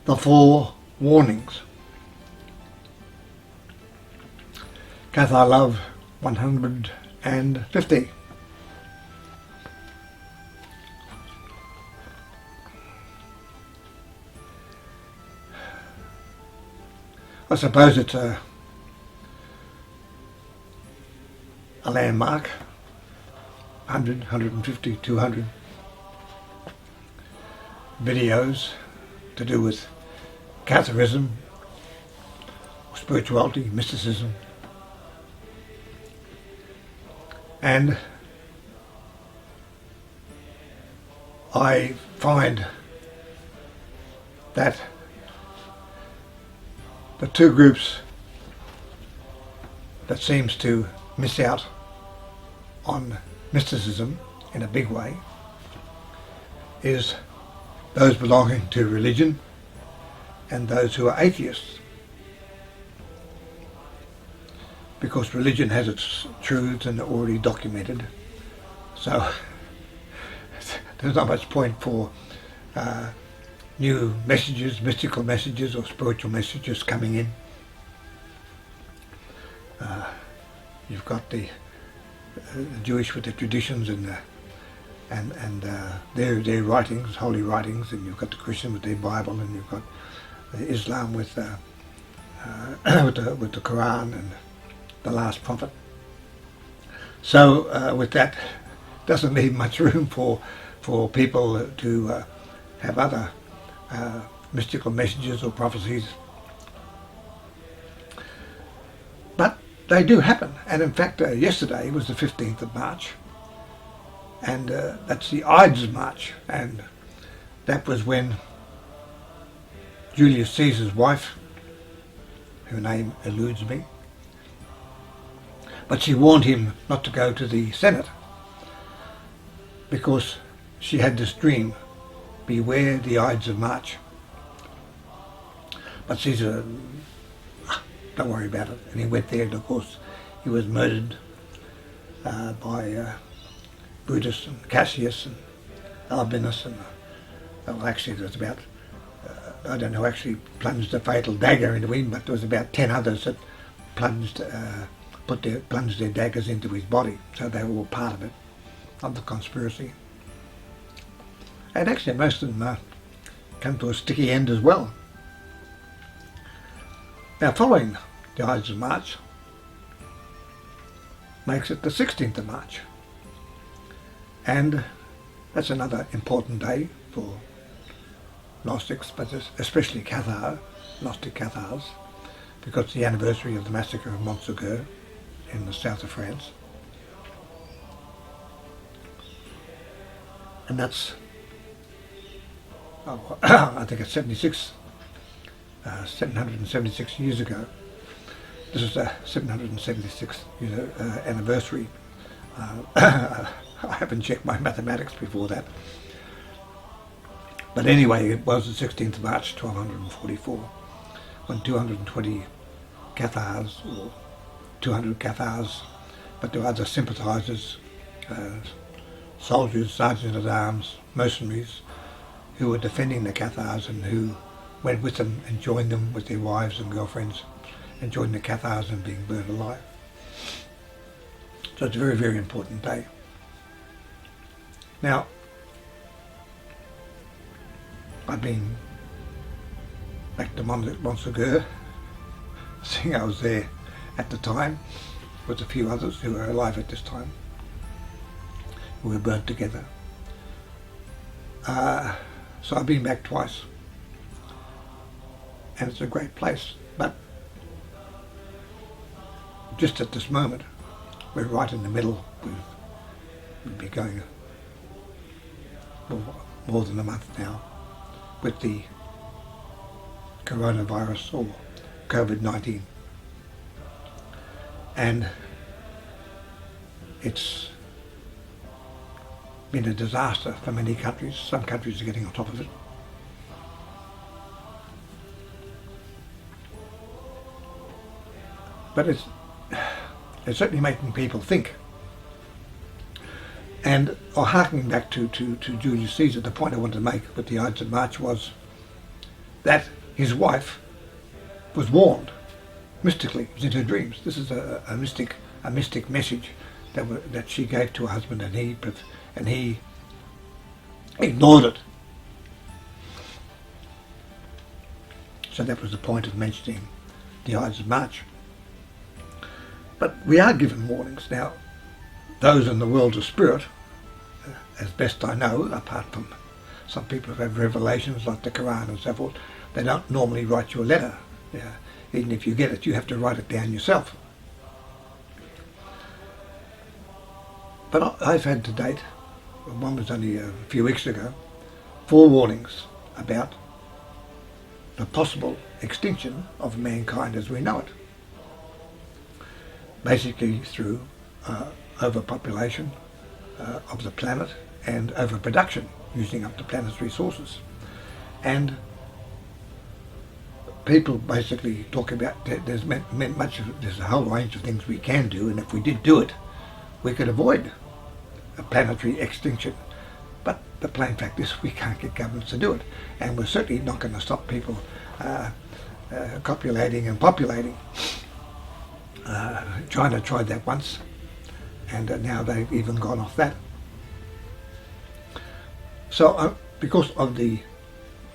The Four Warnings. Cathar Love 150. I suppose it's a landmark, 100, 150, 200 videos to do with Catharism, spirituality, mysticism, and I find that the two groups that seems to miss out on mysticism in a big way is those belonging to religion and those who are atheists, because religion has its truths and they're already documented, so there's not much point for new messages, mystical messages or spiritual messages coming in. You've got the Jewish with their traditions and their writings, holy writings, and you've got the Christian with their Bible, and you've got the Islam with the Quran and the last prophet. So with that, doesn't leave much room for people to have other mystical messages or prophecies. But they do happen, and in fact yesterday was the 15th of March, and that's the Ides March, and that was when Julius Caesar's wife, her name eludes me, but she warned him not to go to the Senate because she had this dream, beware the Ides of March. But Caesar, don't worry about it, and he went there, and of course he was murdered by Brutus and Cassius and Albinus, and well, actually there was about I don't know who actually plunged a fatal dagger into him, but there was about 10 others that plunged their daggers into his body, so they were all part of it, of the conspiracy. And actually most of them come to a sticky end as well. Now following the Ides of March makes it the 16th of March, and that's another important day for Gnostics, but especially Cathar, Gnostic Cathars, because it's the anniversary of the massacre of Montségur in the south of France. And that's, I think it's 776 years ago. This is the 776th anniversary. I haven't checked my mathematics before that. But anyway, it was the 16th of March 1244, when 220 Cathars, or 200 Cathars, but there were other sympathisers, soldiers, sergeants-at-arms, mercenaries, who were defending the Cathars and who went with them and joined them with their wives and girlfriends and joined the Cathars in being burned alive. So it's a very, very important day. Now, I've been back to Montségur, seeing I was there at the time with a few others who were alive at this time. We were burnt together. So I've been back twice, and it's a great place, but just at this moment we're right in the middle. We've been going more than a month now with the coronavirus or COVID-19, and it's been a disaster for many countries. Some countries are getting on top of it. But it's certainly making people think. And harking back to Julius Caesar, the point I wanted to make with the Ides of March was that his wife was warned mystically. It was in her dreams. This is a mystic message that she gave to her husband, and he ignored it. So that was the point of mentioning the Ides of March. But we are given warnings. Now, those in the world of spirit, as best I know, apart from some people who have revelations like the Quran and so forth, they don't normally write you a letter. Even if you get it, you have to write it down yourself. But I've had to date, one was only a few weeks ago, 4 warnings about the possible extinction of mankind as we know it. Basically through overpopulation of the planet and overproduction, using up the planet's resources. And people basically talk about there's a whole range of things we can do, and if we did do it, we could avoid a planetary extinction. But the plain fact is we can't get governments to do it, and we're certainly not going to stop people copulating and populating. China tried that once, and now they've even gone off that. So because of the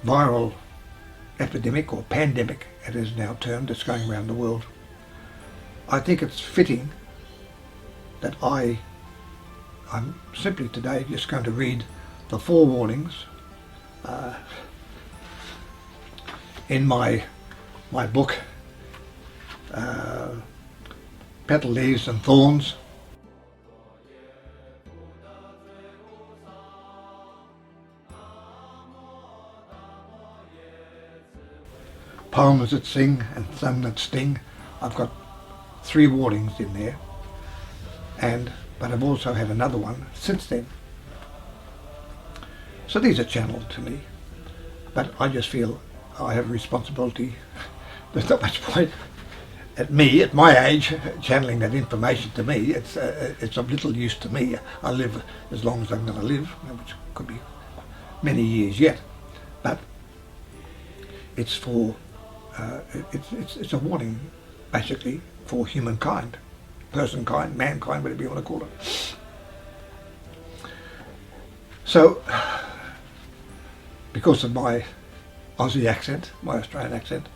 viral epidemic or pandemic, it is now termed, that's going around the world, I think it's fitting that I'm simply today just going to read the 4 warnings in my book, Petal Leaves and Thorns. Poems that sing and some that sting. I've got 3 warnings in there, but I've also had another one since then. So these are channeled to me, but I just feel I have a responsibility. There's not much point at my age, channeling that information to me. It's of little use to me. I live as long as I'm going to live, which could be many years yet. But it's for it's a warning, basically, for humankind, personkind, mankind, whatever you want to call it. So, because of my Aussie accent, my Australian accent,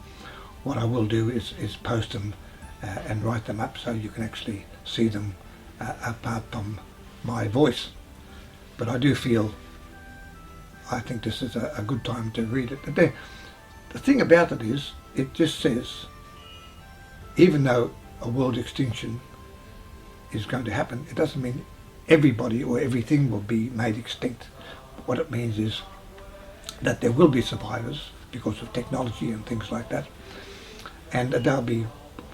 what I will do is post them and write them up so you can actually see them apart from my voice. But I do feel, I think this is a good time to read it. The thing about it is, it just says, even though a world extinction is going to happen, it doesn't mean everybody or everything will be made extinct. What it means is that there will be survivors because of technology and things like that, and there'll be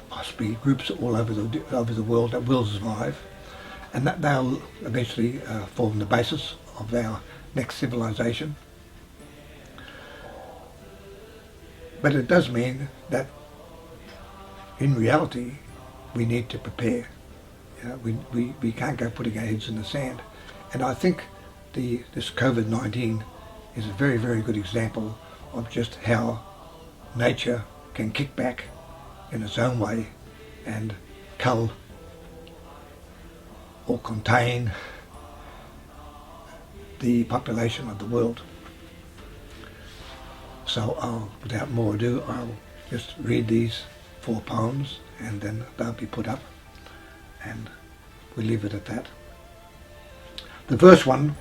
possibly groups all over the world that will survive, and that they'll eventually form the basis of our next civilization. But it does mean that in reality we need to prepare. We can't go putting our heads in the sand. And I think this COVID-19 is a very, very good example of just how nature can kick back in its own way and cull or contain the population of the world. So without more ado, I'll just read these 4 poems and then they'll be put up, and we leave it at that. The first one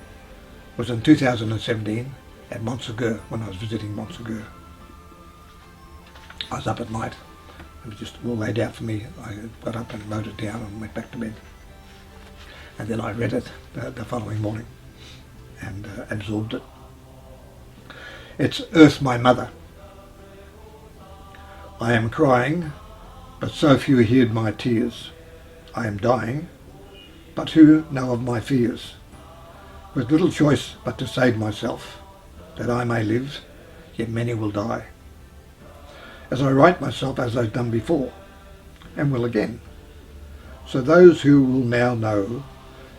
was in 2017 at Montsegur, when I was visiting Montsegur. I was up at night. It was just all laid out for me. I got up and wrote it down and went back to bed. And then I read it the following morning and absorbed it. It's Earth, my mother. I am crying, but so few heed my tears. I am dying, but who know of my fears? With little choice but to save myself, that I may live, yet many will die. As I write myself as I've done before, and will again. So those who will now know,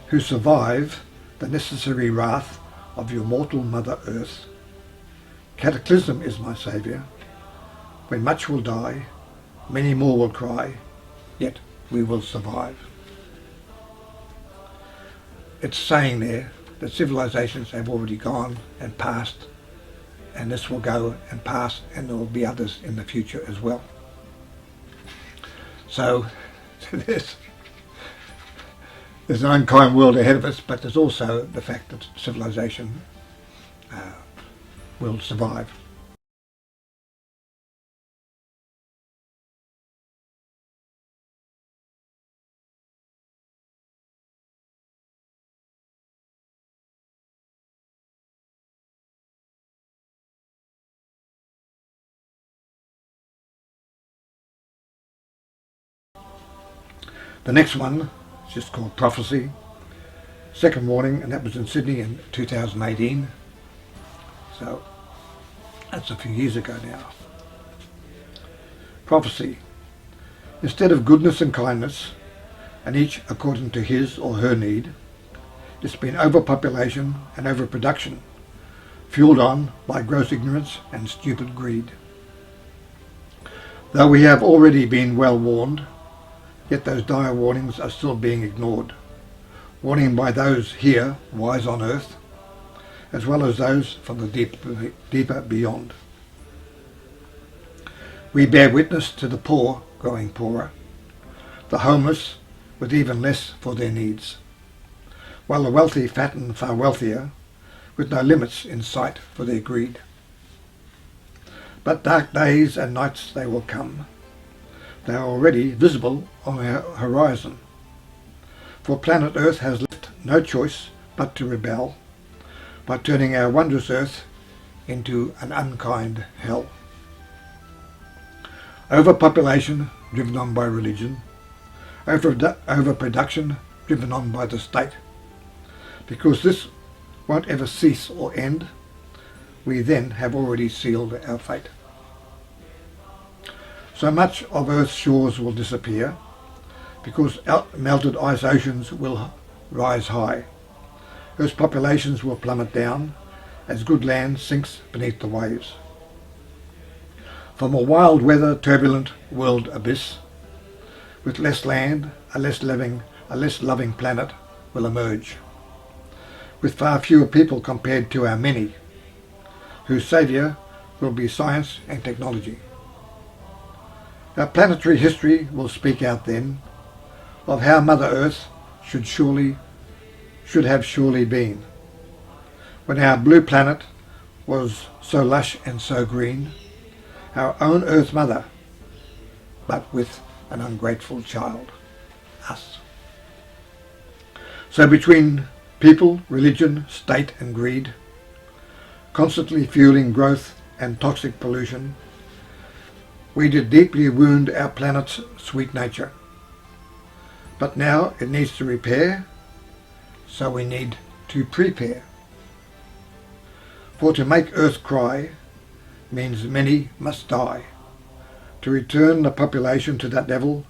who survive the necessary wrath of your mortal Mother Earth, Cataclysm is my saviour, when much will die, many more will cry, yet we will survive. It's saying there that civilizations have already gone and passed, and this will go and pass, and there will be others in the future as well. So there's an unkind world ahead of us, but there's also the fact that civilization will survive. The next one is just called Prophecy. Second warning, and that was in Sydney in 2018. So that's a few years ago now. Prophecy. Instead of goodness and kindness, and each according to his or her need, it's been overpopulation and overproduction, fueled on by gross ignorance and stupid greed. Though we have already been well warned, yet those dire warnings are still being ignored. Warning by those here, wise on earth, as well as those from the deeper beyond. We bear witness to the poor growing poorer, the homeless with even less for their needs, while the wealthy fatten far wealthier, with no limits in sight for their greed. But dark days and nights they will come. They are already visible on our horizon. For planet Earth has left no choice but to rebel by turning our wondrous Earth into an unkind hell. Overpopulation driven on by religion, overproduction driven on by the state. Because this won't ever cease or end, we then have already sealed our fate. So much of Earth's shores will disappear, because melted ice oceans will rise high. Earth's populations will plummet down as good land sinks beneath the waves. From a wild weather turbulent world abyss, with less land, a less loving planet will emerge, with far fewer people compared to our many, whose saviour will be science and technology. Our planetary history will speak out then of how Mother Earth should have surely been, when our blue planet was so lush and so green, our own Earth Mother, but with an ungrateful child, us. So between people, religion, state and greed, constantly fueling growth and toxic pollution, we did deeply wound our planet's sweet nature. But now it needs to repair, so we need to prepare. For to make Earth cry means many must die, to return the population to that level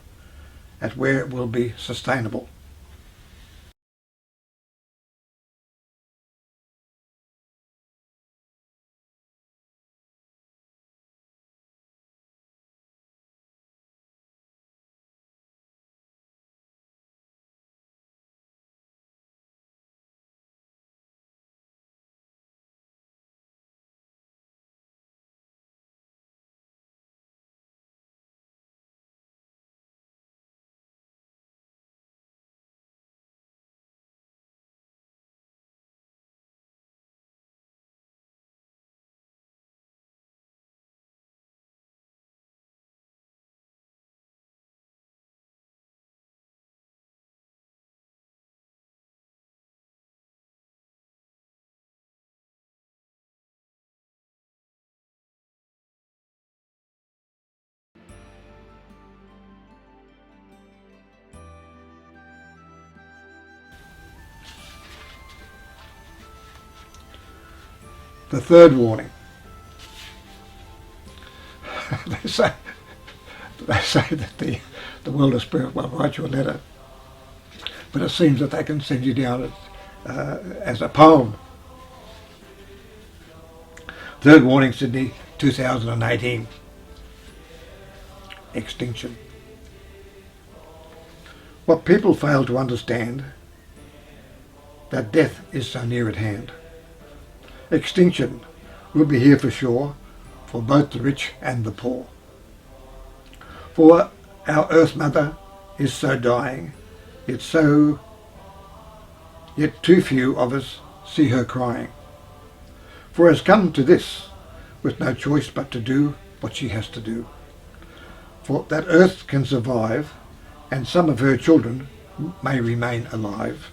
at where it will be sustainable. The third warning. they say that the world of spirit will write you a letter, but it seems that they can send you down as a poem. Third warning, Sydney, 2018. Extinction. What people fail to understand, that death is so near at hand. Extinction will be here for sure, for both the rich and the poor. For our Earth Mother is so dying, yet too few of us see her crying. For it has come to this, with no choice but to do what she has to do. For that Earth can survive, and some of her children may remain alive.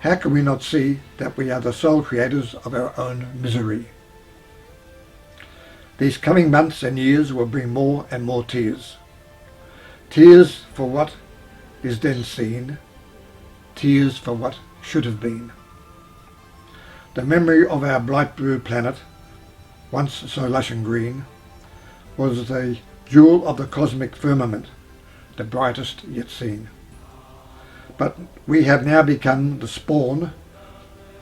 How can we not see that we are the sole creators of our own misery? These coming months and years will bring more and more tears. Tears for what is then seen, tears for what should have been. The memory of our bright blue planet, once so lush and green, was the jewel of the cosmic firmament, the brightest yet seen. But we have now become the spawn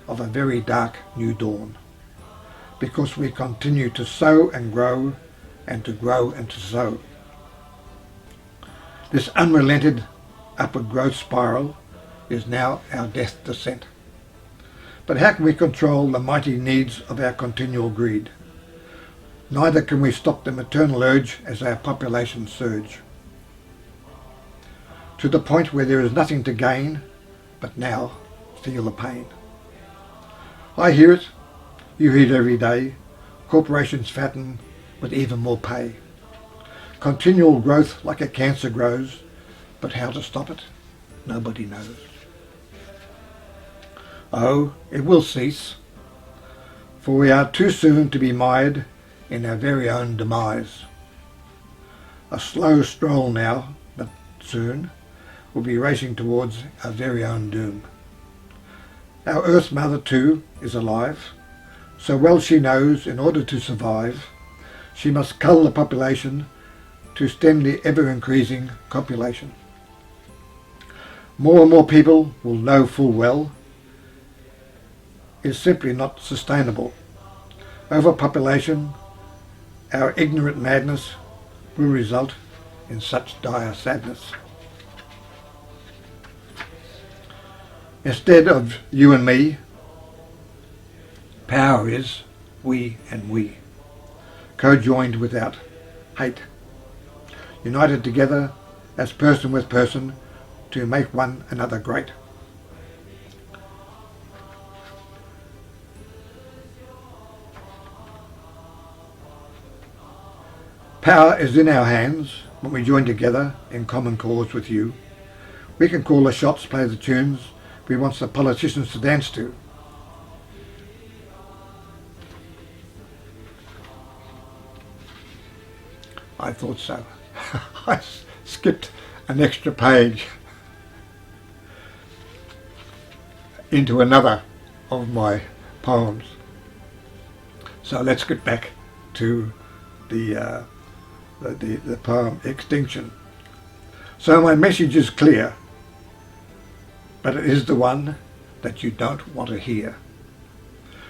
of a very dark new dawn, because we continue to sow and grow, and to grow and to sow. This unrelented upward growth spiral is now our death descent. But how can we control the mighty needs of our continual greed? Neither can we stop the maternal urge as our populations surge, to the point where there is nothing to gain, but now feel the pain. I hear it, you hear it every day. Corporations fatten with even more pay. Continual growth like a cancer grows, but how to stop it, nobody knows. Oh, it will cease, for we are too soon to be mired in our very own demise. A slow stroll now, but soon we'll be racing towards our very own doom. Our Earth Mother too is alive, so well she knows in order to survive, she must cull the population to stem the ever-increasing copulation. More and more people will know full well is simply not sustainable. Overpopulation, our ignorant madness, will result in such dire sadness. Instead of you and me, power is we and we, co-joined without hate, united together as person with person to make one another great. Power is in our hands when we join together in common cause with you. We can call the shots, play the tunes we want the politicians to dance to. I thought so. I skipped an extra page into another of my poems. So let's get back to the poem Extinction. So my message is clear, but it is the one that you don't want to hear.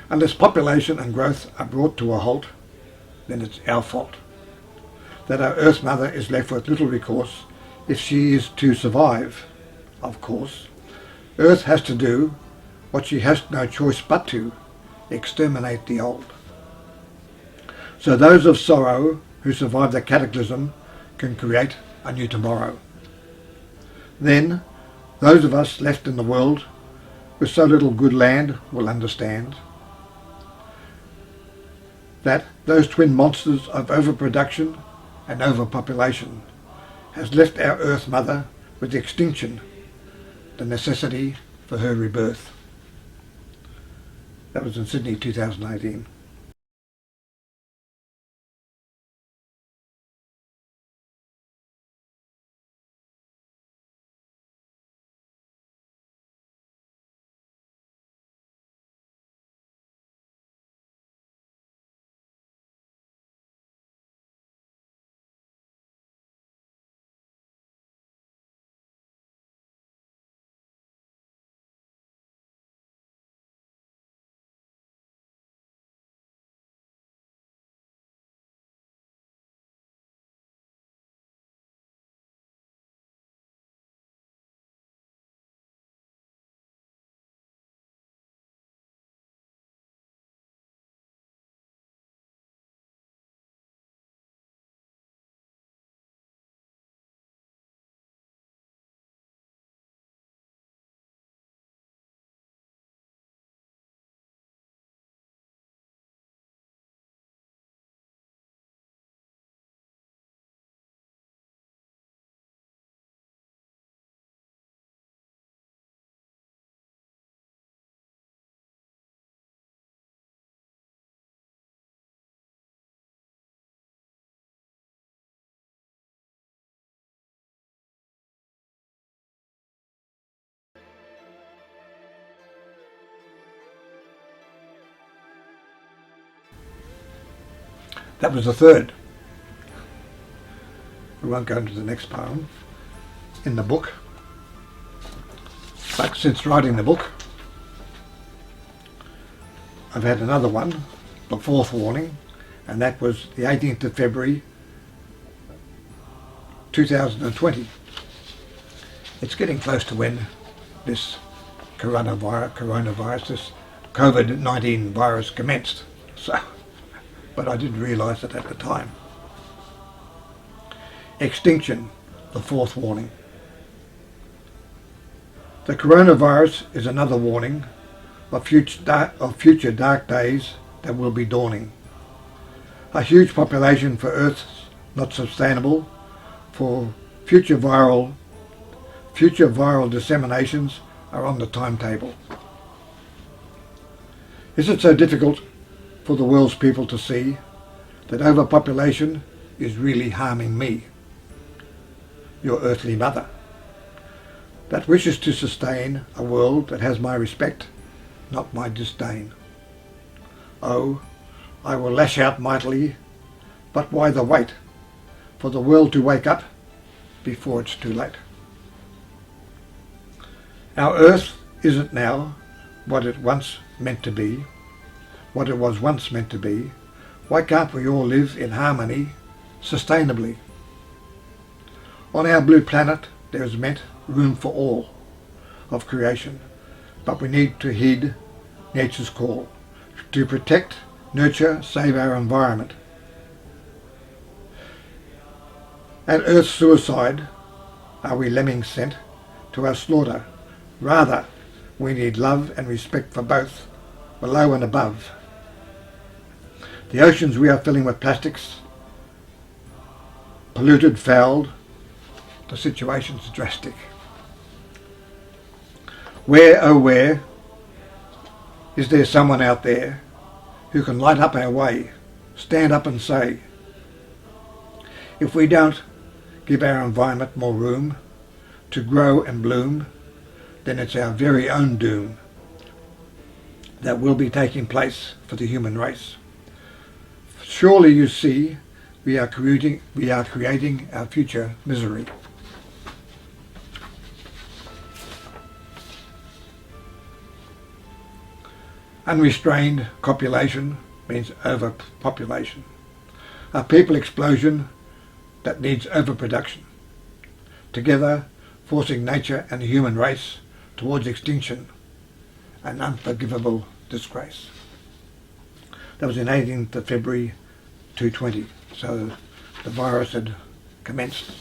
Unless population and growth are brought to a halt, then it's our fault that our Earth Mother is left with little recourse if she is to survive. Of course, Earth has to do what she has no choice but to, exterminate the old. So those of sorrow who survive the cataclysm can create a new tomorrow. Then, those of us left in the world with so little good land will understand that those twin monsters of overproduction and overpopulation has left our Earth Mother with extinction, the necessity for her rebirth. That was in Sydney 2018. That was the third. We won't go into the next poem in the book. But since writing the book, I've had another one, the fourth warning, and that was the 18th of February 2020. It's getting close to when this coronavirus, this COVID-19 virus commenced. So, but I didn't realise it at the time. Extinction, the fourth warning. The coronavirus is another warning of future dark days that will be dawning. A huge population for Earth's not sustainable, for future viral disseminations are on the timetable. Is it so difficult for the world's people to see that overpopulation is really harming me, your earthly mother, that wishes to sustain a world that has my respect, not my disdain? Oh, I will lash out mightily, but why the wait for the world to wake up before it's too late? Our earth isn't now what it once meant to be, what it was once meant to be. Why can't we all live in harmony, sustainably? On our blue planet there is meant room for all of creation, but we need to heed nature's call to protect, nurture, save our environment. At Earth's suicide are we lemmings sent to our slaughter? Rather, we need love and respect for both, below and above. The oceans we are filling with plastics, polluted, fouled. The situation's drastic. Where, oh where, is there someone out there who can light up our way, stand up and say, if we don't give our environment more room to grow and bloom, then it's our very own doom that will be taking place for the human race. Surely you see, we are creating our future misery. Unrestrained copulation means overpopulation. A people explosion that needs overproduction. Together, forcing nature and the human race towards extinction, an unforgivable disgrace. That was in 18th of February 2020, so the virus had commenced.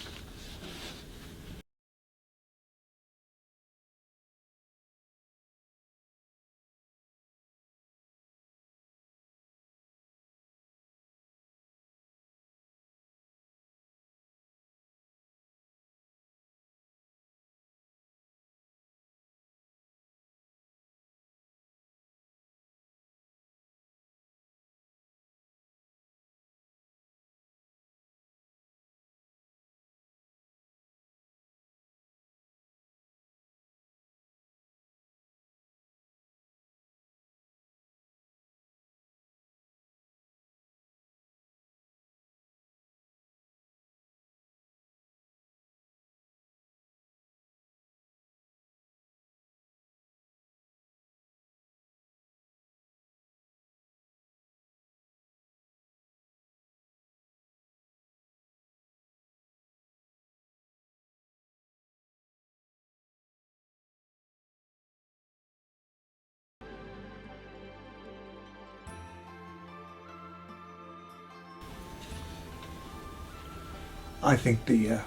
I think the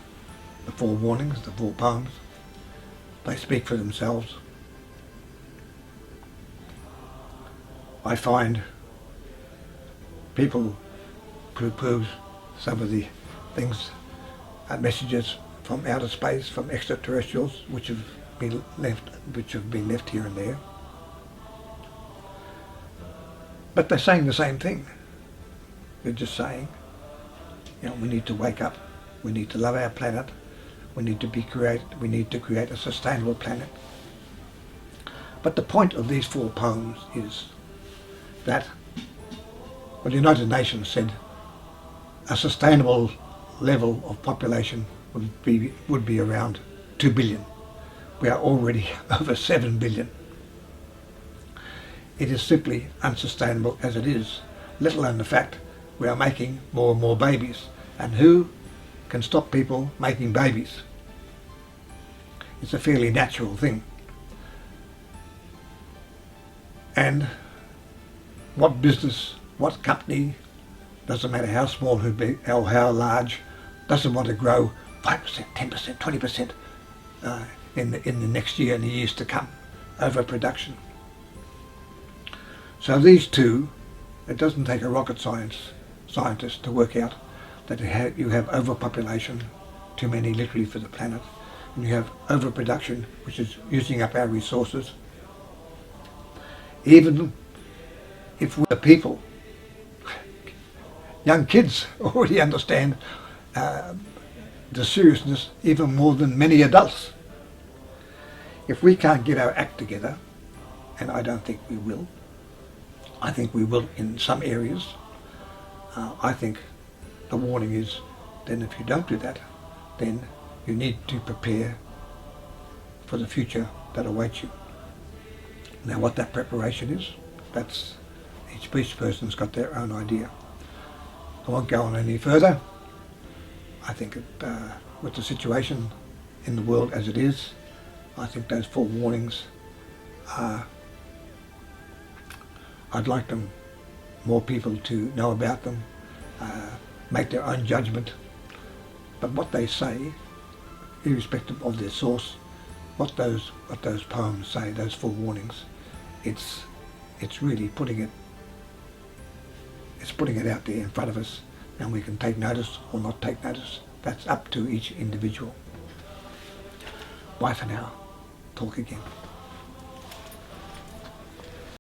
four warnings, the four poems, they speak for themselves. I find people poo-poo some of the things and messages from outer space, from extraterrestrials, which have been left here and there. But they're saying the same thing. They're just saying, we need to wake up. We need to love our planet. We need to create a sustainable planet. But the point of these four poems is that, the United Nations said a sustainable level of population would be around 2 billion. We are already over 7 billion. It is simply unsustainable as it is, let alone the fact we are making more and more babies. And who can stop people making babies? It's a fairly natural thing. And what business, what company, doesn't matter how small or how large, doesn't want to grow 5%, 10%, 20% in the next year and the years to come, overproduction. So these two, it doesn't take a rocket scientist to work out that you have overpopulation, too many literally for the planet, and you have overproduction, which is using up our resources. Even if the people, young kids already understand the seriousness even more than many adults. If we can't get our act together, and I don't think we will, I think we will in some areas, I think the warning is then if you don't do that, then you need to prepare for the future that awaits you. Now what that preparation is, that's each person's got their own idea. I won't go on any further. I think with the situation in the world as it is, I think those 4 warnings I'd like more people to know about them, make their own judgment. But what they say, irrespective of their source, what those poems say, those 4 warnings, it's really putting it out there in front of us, and we can take notice or not take notice. That's up to each individual. Bye for now. Talk again.